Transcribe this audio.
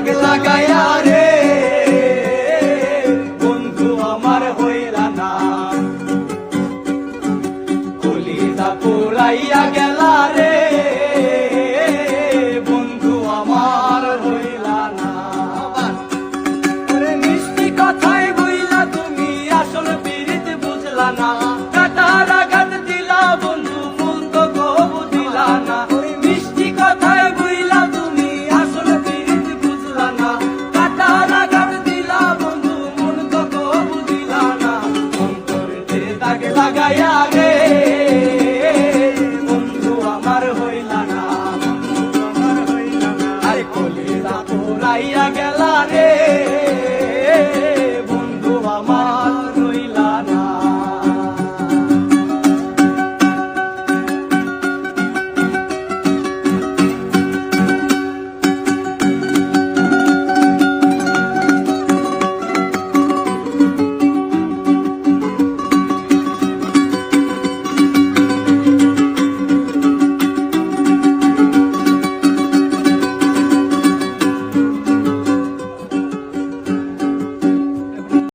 দাগ লাগাইয়া রে বন্ধু আমার হইলা না, কলিজা পুরাইয়া গেলা রে বন্ধু আমার হইলা না। মিষ্টি কথাই বইলা তুমি আসল পিরিত বুঝলা না, কাটার আঘাত দিলা বন্ধু মূল তো কবু দিলা না। মিষ্টি কথাই বইলা তুমি আসল পিরিত বুঝলা না, কাটার আঘাত দিলা বন্ধু মূল তো কবু দিলা না। অন্তরেতে দাগ লাগাইয়া রে বন্ধু আমার হইলা না, আর কলিজা পুরাইয়া গেলা